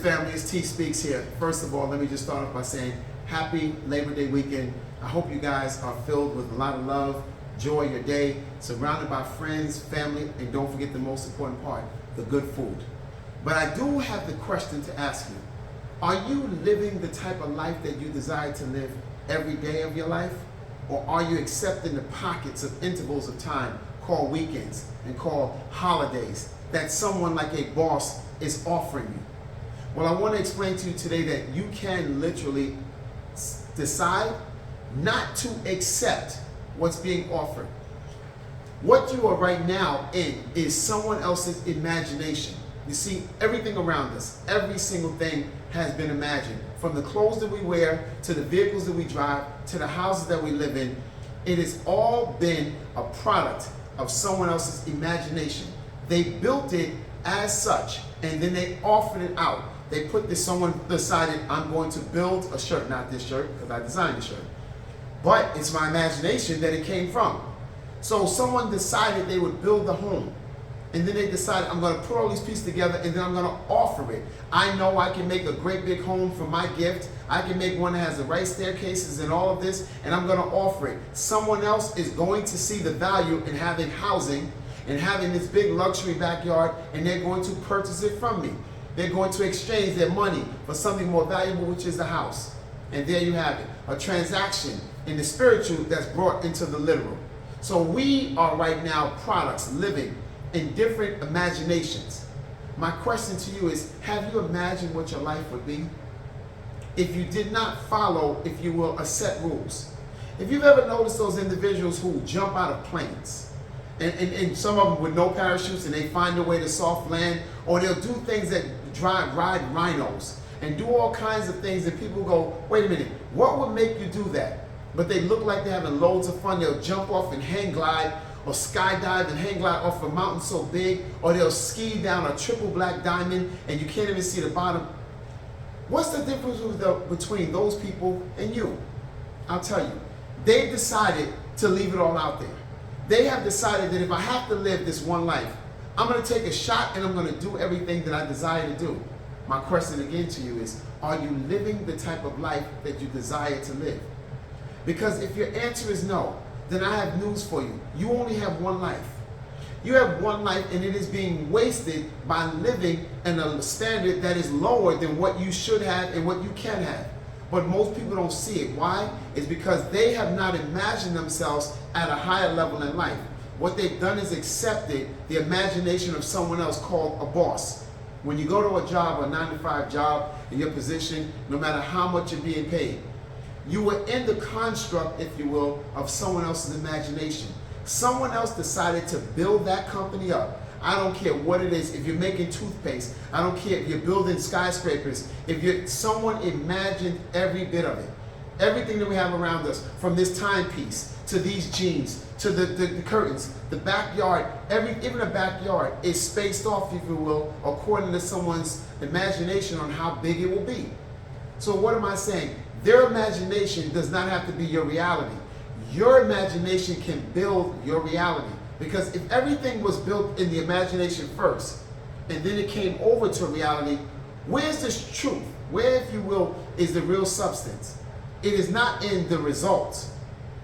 family, it's TSpeaks here. First of all, let me just start off by saying happy Labor Day weekend. I hope you guys are filled with a lot of love, joy your day, surrounded by friends, family, and don't forget the most important part, the good food. But I do have the question to ask you. Are you living the type of life that you desire to live every day of your life? Or are you accepting the pockets of intervals of time called weekends and called holidays that someone like a boss is offering you? Well, I want to explain to you today that you can literally decide not to accept what's being offered. What you are right now in is someone else's imagination. You see, everything around us, every single thing has been imagined. From the clothes that we wear, to the vehicles that we drive, to the houses that we live in, it has all been a product of someone else's imagination. They built it as such, and then they offered it out. They put this, someone decided, I'm going to build a shirt, not this shirt, because I designed the shirt. But it's my imagination that it came from. So someone decided they would build a home. And then they decided, I'm going to put all these pieces together and then I'm going to offer it. I know I can make a great big home for my gift. I can make one that has the right staircases and all of this, and I'm going to offer it. Someone else is going to see the value in having housing and having this big luxury backyard, and they're going to purchase it from me. They're going to exchange their money for something more valuable, which is the house. And there you have it, a transaction in the spiritual that's brought into the literal. So we are right now products living in different imaginations. My question to you is, have you imagined what your life would be if you did not follow, if you will, a set rules? If you've ever noticed those individuals who jump out of planes, and some of them with no parachutes, and they find their way to soft land, or they'll do things that ride rhinos and do all kinds of things, and people go, wait a minute, what would make you do that? But they look like they're having loads of fun. They'll jump off and hang glide, or skydive and hang glide off a mountain so big, or they'll ski down a triple black diamond and you can't even see the bottom. What's the difference between those people and you? I'll tell you. They've decided to leave it all out there. They have decided that if I have to live this one life, I'm going to take a shot and I'm going to do everything that I desire to do. My question again to you is, are you living the type of life that you desire to live? Because if your answer is no, then I have news for you. You only have one life. You have one life, and it is being wasted by living in a standard that is lower than what you should have and what you can have. But most people don't see it. Why? It's because they have not imagined themselves at a higher level in life. What they've done is accepted the imagination of someone else called a boss. When you go to a job, a 9-to-5 job, in your position, no matter how much you're being paid, you were in the construct, if you will, of someone else's imagination. Someone else decided to build that company up. I don't care what it is. If you're making toothpaste, I don't care if you're building skyscrapers. Someone imagined every bit of it. Everything that we have around us, from this timepiece to these jeans to the curtains, the backyard, even a backyard is spaced off, if you will, according to someone's imagination on how big it will be. So what am I saying? Their imagination does not have to be your reality. Your imagination can build your reality. Because if everything was built in the imagination first, and then it came over to reality, where's this truth? Where, if you will, is the real substance? It is not in the results.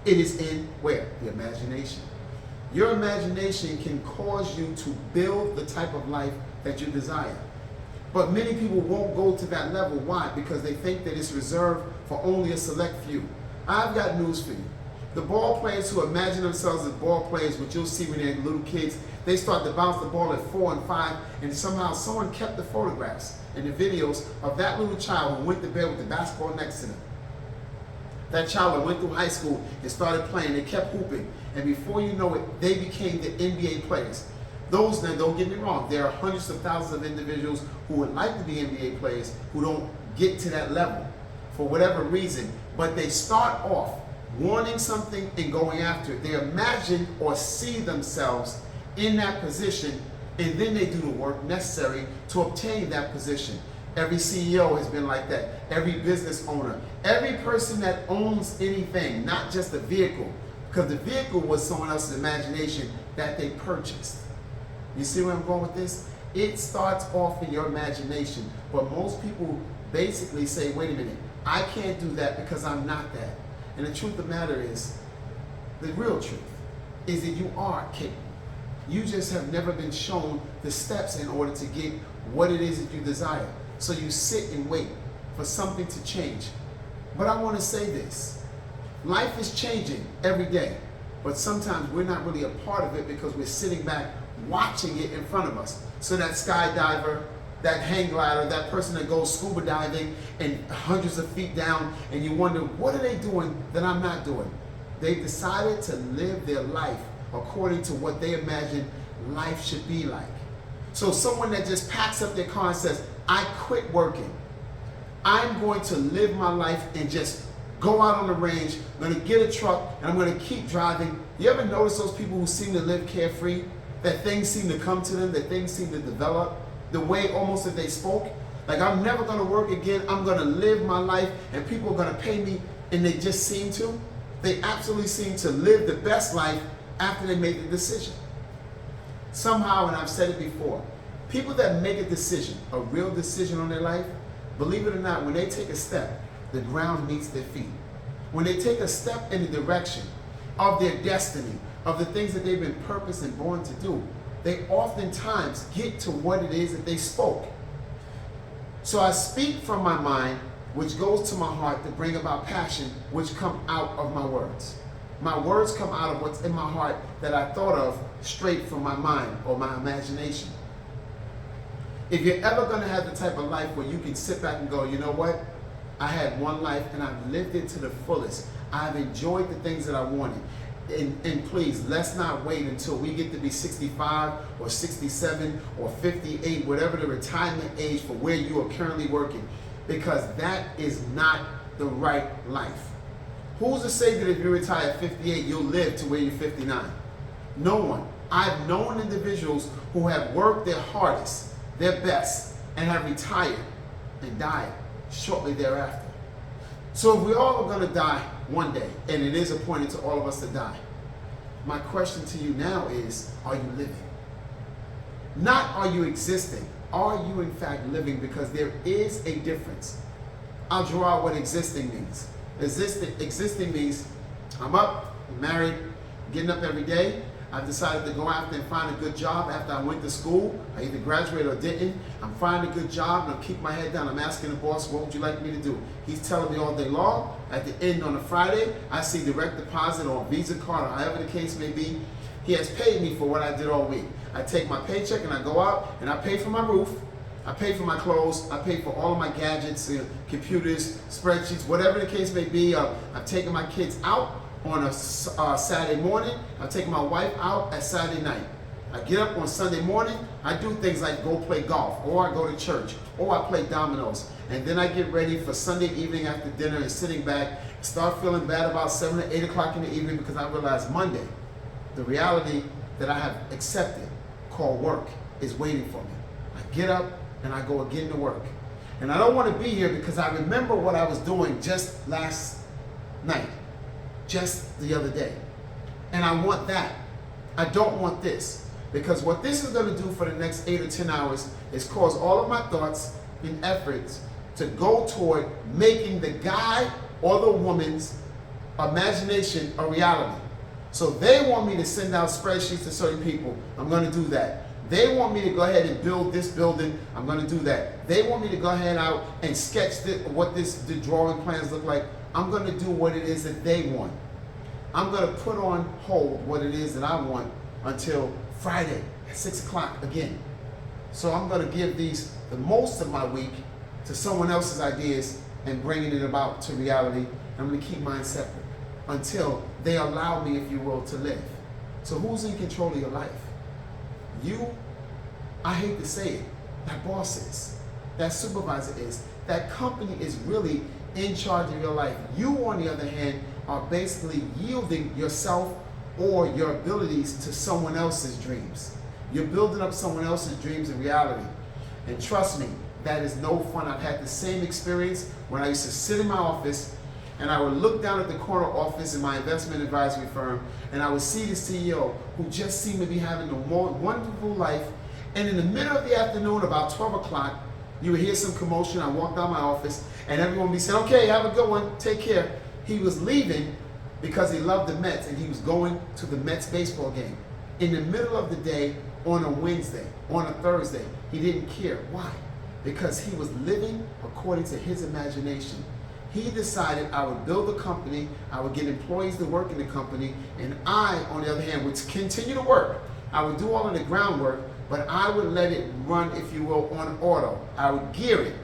It is in where? The imagination. Your imagination can cause you to build the type of life that you desire. But many people won't go to that level. Why? Because they think that it's reserved for only a select few. I've got news for you. The ball players who imagine themselves as ball players, which you'll see when they're little kids, they start to bounce the ball at 4 and 5, and somehow someone kept the photographs and the videos of that little child who went to bed with the basketball next to them. That child that went through high school and started playing, they kept hooping, and before you know it, they became the NBA players. Those, now don't get me wrong, there are hundreds of thousands of individuals who would like to be NBA players who don't get to that level for whatever reason, but they start off wanting something and going after it. They imagine or see themselves in that position, and then they do the work necessary to obtain that position. Every CEO has been like that. Every business owner, every person that owns anything, not just a vehicle, because the vehicle was someone else's imagination that they purchased. You see where I'm going with this? It starts off in your imagination. But most people basically say, wait a minute, I can't do that because I'm not that. And the truth of the matter is, the real truth is that you are capable. You just have never been shown the steps in order to get what it is that you desire. So you sit and wait for something to change. But I want to say this. Life is changing every day. But sometimes we're not really a part of it because we're sitting back watching it in front of us. So that skydiver, that hang glider, that person that goes scuba diving and hundreds of feet down, and you wonder, what are they doing that I'm not doing? They've decided to live their life according to what they imagine life should be like. So someone that just packs up their car and says, I quit working. I'm going to live my life and just go out on the range. I'm going to get a truck and I'm going to keep driving. You ever notice those people who seem to live carefree? That things seem to come to them, that things seem to develop the way almost that they spoke. Like, I'm never going to work again. I'm going to live my life and people are going to pay me. And they just seem to. They absolutely seem to live the best life after they make the decision. Somehow, and I've said it before, people that make a decision, a real decision on their life, believe it or not, when they take a step, the ground meets their feet. When they take a step in the direction of their destiny, of the things that they've been purposed and born to do, they oftentimes get to what it is that they spoke. So I speak from my mind, which goes to my heart to bring about passion, which come out of my words. My words come out of what's in my heart that I thought of straight from my mind or my imagination. If you're ever going to have the type of life where you can sit back and go, you know what? I had one life and I've lived it to the fullest. I've enjoyed the things that I wanted. And please, let's not wait until we get to be 65 or 67 or 58, whatever the retirement age for where you are currently working, because that is not the right life. Who's to say that if you retire at 58, you'll live to where you're 59? No one. I've known individuals who have worked their hardest, their best, and have retired and died shortly thereafter. So if we all are going to die one day, and it is appointed to all of us to die, my question to you now is, are you living? Not are you existing. Are you in fact living? Because there is a difference. I'll draw out what existing means. Existing means I'm up, I'm married, getting up every day. I've decided to go after and find a good job after I went to school. I either graduated or didn't. I'm finding a good job and I'm keeping my head down. I'm asking the boss, what would you like me to do? He's telling me all day long. At the end on a Friday, I see direct deposit or a Visa card or however the case may be. He has paid me for what I did all week. I take my paycheck and I go out and I pay for my roof. I pay for my clothes. I pay for all of my gadgets, computers, spreadsheets, whatever the case may be. I've taken my kids out on a Saturday morning. I've taken my wife out at Saturday night. I get up on Sunday morning. I do things like go play golf, or I go to church, or I play dominoes. And then I get ready for Sunday evening after dinner and sitting back, start feeling bad about 7 or 8 o'clock in the evening because I realize Monday, the reality that I have accepted, called work, is waiting for me. I get up and I go again to work. And I don't want to be here because I remember what I was doing just last night, just the other day. And I want that. I don't want this. Because what this is going to do for the next 8 or 10 hours is cause all of my thoughts and efforts to go toward making the guy or the woman's imagination a reality. So they want me to send out spreadsheets to certain people. I'm going to do that. They want me to go ahead and build this building. I'm going to do that. They want me to go ahead out and sketch what the drawing plans look like. I'm going to do what it is that they want. I'm going to put on hold what it is that I want until Friday at 6 o'clock again. So I'm going to give the most of my week to someone else's ideas and bringing it about to reality. I'm going to keep mine separate until they allow me, if you will, to live. So who's in control of your life? You? I hate to say it. That boss is. That supervisor is. That company is really in charge of your life. You, on the other hand, are basically yielding yourself or your abilities to someone else's dreams. You're building up someone else's dreams and reality. And trust me, that is no fun. I've had the same experience when I used to sit in my office and I would look down at the corner office in my investment advisory firm and I would see the CEO who just seemed to be having a more wonderful life And in the middle of the afternoon, about 12 o'clock, you would hear some commotion. I walked out my office, and everyone would be saying, okay, have a good one, take care. He was leaving because he loved the Mets, and he was going to the Mets baseball game. In the middle of the day, on a Wednesday, on a Thursday, he didn't care. Why? Because he was living according to his imagination. He decided I would build a company, I would get employees to work in the company, and I, on the other hand, would continue to work. I would do all of the groundwork, but I would let it run, if you will, on auto. I would gear it,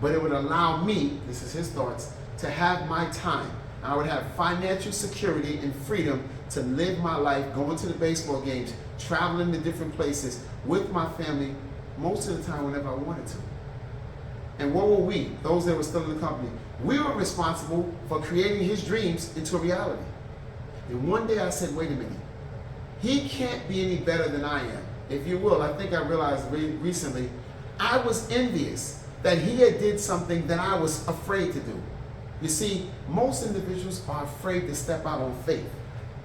but it would allow me, this is his thoughts, to have my time. I would have financial security and freedom to live my life, going to the baseball games, traveling to different places with my family, most of the time whenever I wanted to. And what were we, those that were still in the company? We were responsible for creating his dreams into a reality. And one day I said, wait a minute, he can't be any better than I am. If you will, I think I realized recently, I was envious that he had did something that I was afraid to do. You see, most individuals are afraid to step out on faith.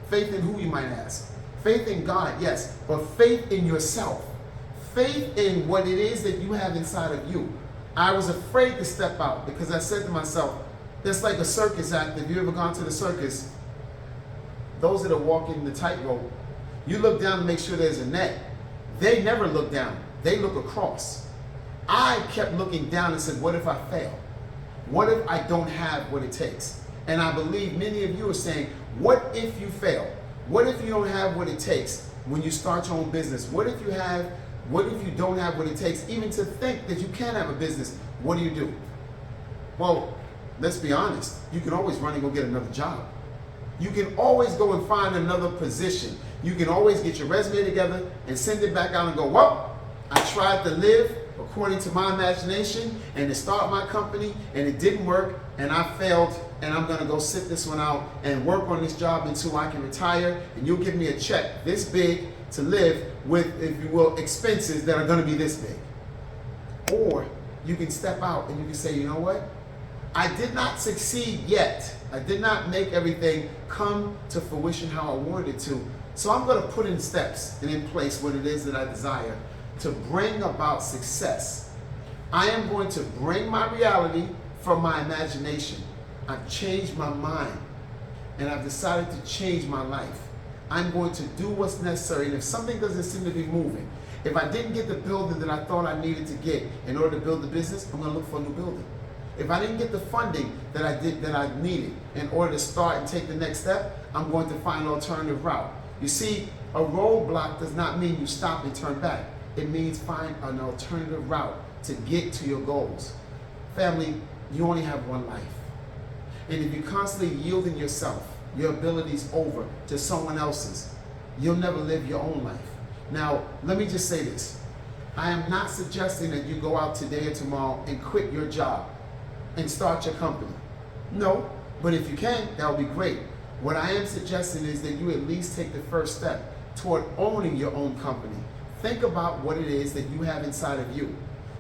Faith in who, you might ask? Faith in God, yes, but faith in yourself. Faith in what it is that you have inside of you. I was afraid to step out because I said to myself, it's like a circus act. If you ever gone to the circus, those that are walking the tightrope, you look down to make sure there's a net. They never look down. They look across. I kept looking down and said, what if I fail? What if I don't have what it takes? And I believe many of you are saying, what if you fail? What if you don't have what it takes when you start your own business? What if you don't have what it takes even to think that you can have a business? What do? Well, let's be honest. You can always run and go get another job. You can always go and find another position. You can always get your resume together and send it back out and go, well, I tried to live according to my imagination and to start my company and it didn't work and I failed and I'm going to go sit this one out and work on this job until I can retire and you'll give me a check this big to live with, if you will, expenses that are going to be this big. Or you can step out and you can say, you know what? I did not succeed yet. I did not make everything come to fruition how I wanted it to. So I'm going to put in steps and in place what it is that I desire to bring about success. I am going to bring my reality from my imagination. I've changed my mind and I've decided to change my life. I'm going to do what's necessary, and if something doesn't seem to be moving, if I didn't get the building that I thought I needed to get in order to build the business, I'm going to look for a new building. If I didn't get the funding that I needed in order to start and take the next step, I'm going to find an alternative route. You see, a roadblock does not mean you stop and turn back. It means find an alternative route to get to your goals. Family, you only have one life. And if you're constantly yielding yourself, your abilities over to someone else's, you'll never live your own life. Now, let me just say this. I am not suggesting that you go out today or tomorrow and quit your job and start your company. No, but if you can, that would be great. What I am suggesting is that you at least take the first step toward owning your own company. Think about what it is that you have inside of you.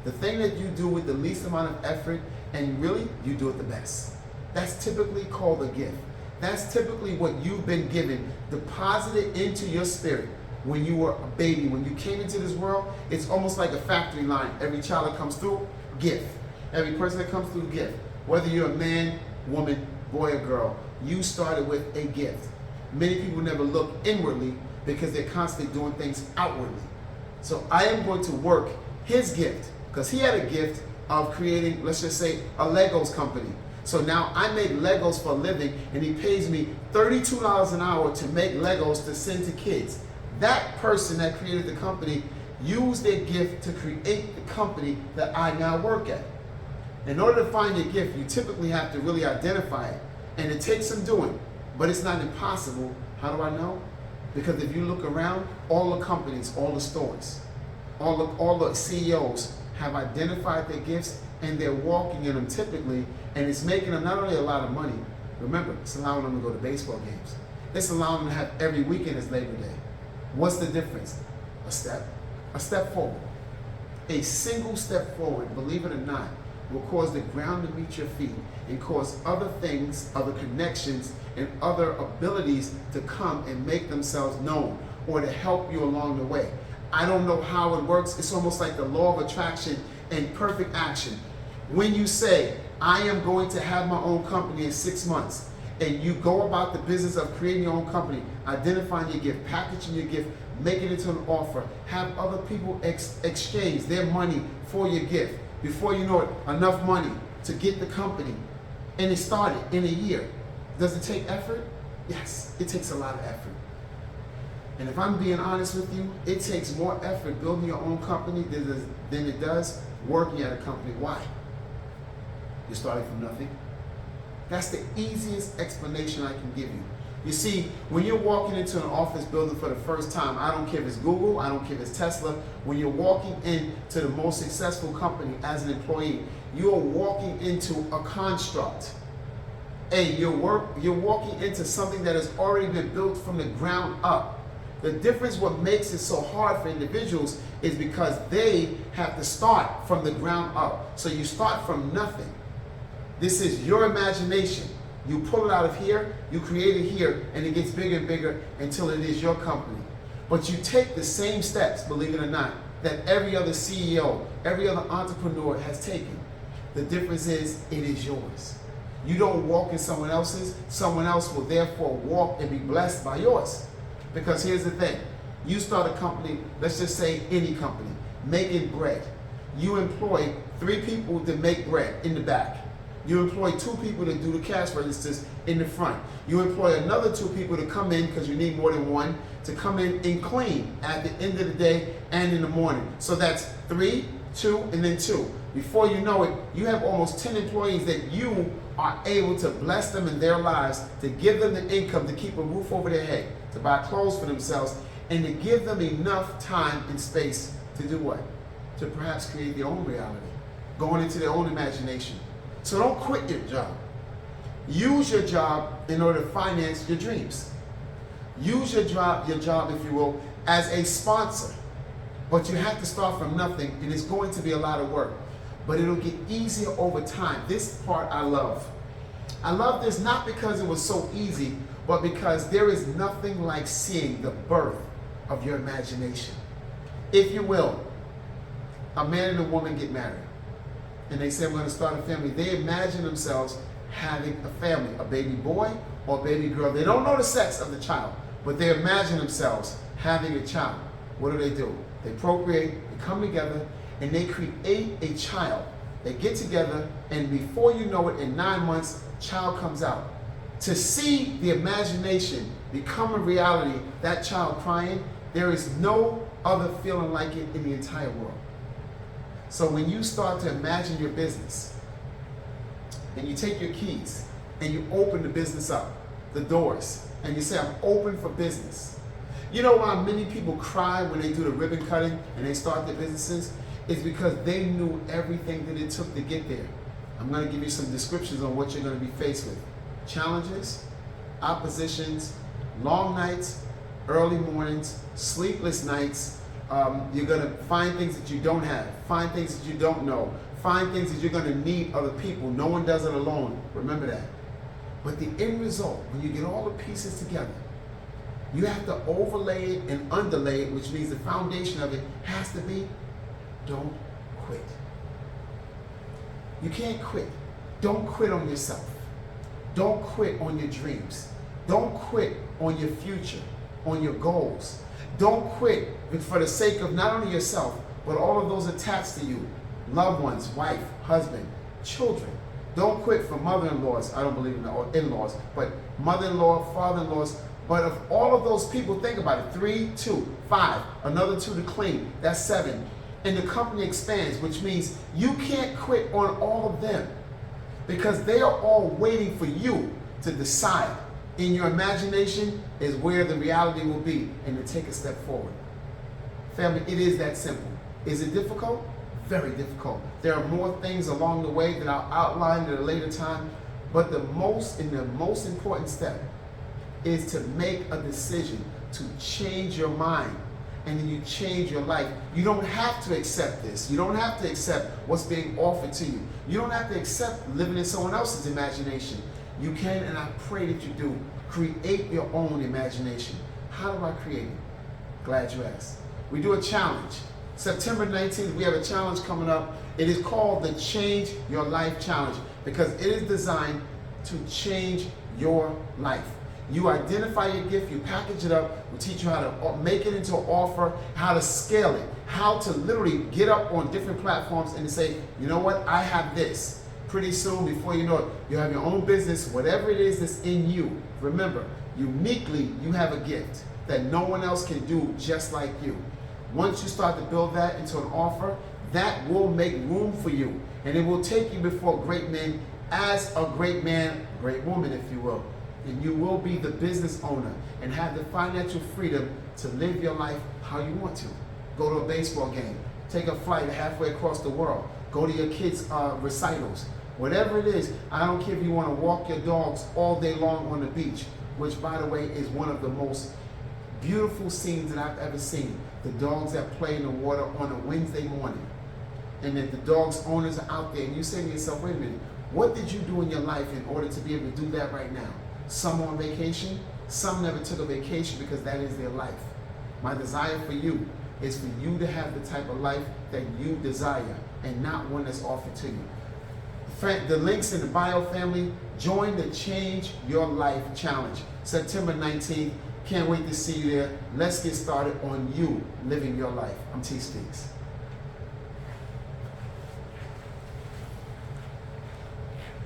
The thing that you do with the least amount of effort, and really, you do it the best. That's typically called a gift. That's typically what you've been given, deposited into your spirit when you were a baby. When you came into this world, it's almost like a factory line. Every child that comes through, gift. Every person that comes through, gift. Whether you're a man, woman, boy, or girl, you started with a gift. Many people never look inwardly because they're constantly doing things outwardly. So I am going to work his gift, because he had a gift of creating, let's just say, a Legos company. So now I make Legos for a living, and he pays me $32 an hour to make Legos to send to kids. That person that created the company used their gift to create the company that I now work at. In order to find your gift, you typically have to really identify it. And it takes some doing, but it's not impossible. How do I know? Because if you look around, all the companies, all the stores, all the CEOs have identified their gifts, and they're walking in them typically, and it's making them not only a lot of money, remember, it's allowing them to go to baseball games. It's allowing them to have every weekend as Labor Day. What's the difference? A step forward. A single step forward, believe it or not, will cause the ground to meet your feet and cause other things, other connections, and other abilities to come and make themselves known or to help you along the way. I don't know how it works. It's almost like the law of attraction in perfect action. When you say, I am going to have my own company in 6 months, and you go about the business of creating your own company, identifying your gift, packaging your gift, make it into an offer, have other people exchange their money for your gift. Before you know it, enough money to get the company. And it started in a year. Does it take effort? Yes, it takes a lot of effort. And if I'm being honest with you, it takes more effort building your own company than it does working at a company. Why? You're starting from nothing. That's the easiest explanation I can give you. You see, when you're walking into an office building for the first time, I don't care if it's Google, I don't care if it's Tesla, when you're walking into the most successful company as an employee, you're walking into a construct. You're walking into something that has already been built from the ground up. The difference, what makes it so hard for individuals, is because they have to start from the ground up. So you start from nothing. This is your imagination. You pull it out of here, you create it here, and it gets bigger and bigger until it is your company. But you take the same steps, believe it or not, that every other CEO, every other entrepreneur has taken. The difference is, it is yours. You don't walk in someone else's, someone else will therefore walk and be blessed by yours. Because here's the thing, you start a company, let's just say any company, making bread. You employ 3 people to make bread in the back. You employ 2 people to do the cash registers in the front. You employ another 2 people to come in, because you need more than one, to come in and clean at the end of the day and in the morning. So that's 3, 2, and then 2. Before you know it, you have almost 10 employees that you are able to bless them in their lives, to give them the income, to keep a roof over their head, to buy clothes for themselves, and to give them enough time and space to do what? To perhaps create their own reality, going into their own imagination. So don't quit your job. Use your job in order to finance your dreams. Use your job, if you will, as a sponsor. But you have to start from nothing, and it's going to be a lot of work. But it'll get easier over time. This part I love. I love this not because it was so easy, but because there is nothing like seeing the birth of your imagination. If you will, a man and a woman get married, and they say, we're going to start a family. They imagine themselves having a family, a baby boy or a baby girl. They don't know the sex of the child, but they imagine themselves having a child. What do? They procreate, they come together, and they create a child. They get together, and before you know it, in 9 months, child comes out. To see the imagination become a reality, that child crying, there is no other feeling like it in the entire world. So when you start to imagine your business, and you take your keys, and you open the business up, the doors, and you say, I'm open for business. You know why many people cry when they do the ribbon cutting and they start their businesses? It's because they knew everything that it took to get there. I'm going to give you some descriptions on what you're going to be faced with. Challenges, oppositions, long nights, early mornings, sleepless nights. You're going to find things that you don't have, find things that you don't know, find things that you're going to need other people. No one does it alone. Remember that. But the end result, when you get all the pieces together, you have to overlay it and underlay it, which means the foundation of it has to be, don't quit. You can't quit. Don't quit on yourself. Don't quit on your dreams. Don't quit on your future, on your goals. Don't quit for the sake of not only yourself, but all of those attached to you. Loved ones, wife, husband, children. Don't quit for mother-in-laws. I don't believe in in-laws, but mother-in-law, father-in-laws. But of all of those people, think about it. 3, 2, 5, another 2 to clean. That's 7. And the company expands, which means you can't quit on all of them, because they are all waiting for you to decide. In your imagination is where the reality will be, and to take a step forward. Family, it is that simple. Is it difficult? Very difficult. There are more things along the way that I'll outline at a later time, but the most important step is to make a decision to change your mind, and then you change your life. You don't have to accept this. You don't have to accept what's being offered to you. You don't have to accept living in someone else's imagination. You can, and I pray that you do, create your own imagination. How do I create it? Glad you asked. we do a challenge. September 19th, we have a challenge coming up. It is called the Change Your Life Challenge because it is designed to change your life. You identify your gift, you package it up, we teach you how to make it into an offer, how to scale it, how to literally get up on different platforms and say, you know what, I have this. Pretty soon, before you know it, you have your own business, whatever it is that's in you. Remember, uniquely, you have a gift that no one else can do just like you. Once you start to build that into an offer, that will make room for you. And it will take you before great men as a great man, great woman, if you will. And you will be the business owner and have the financial freedom to live your life how you want to. Go to a baseball game, take a flight halfway across the world, go to your kids' recitals. Whatever it is, I don't care if you want to walk your dogs all day long on the beach, which, by the way, is one of the most beautiful scenes that I've ever seen. The dogs that play in the water on a Wednesday morning. And then the dogs' owners are out there, and you say to yourself, wait a minute, what did you do in your life in order to be able to do that right now? Some on vacation, some never took a vacation because that is their life. My desire for you is for you to have the type of life that you desire and not one that's offered to you. The link's in the bio, family. Join the Change Your Life Challenge, September 19th. Can't wait to see you there. Let's get started on you living your life. I'm TSpeaks.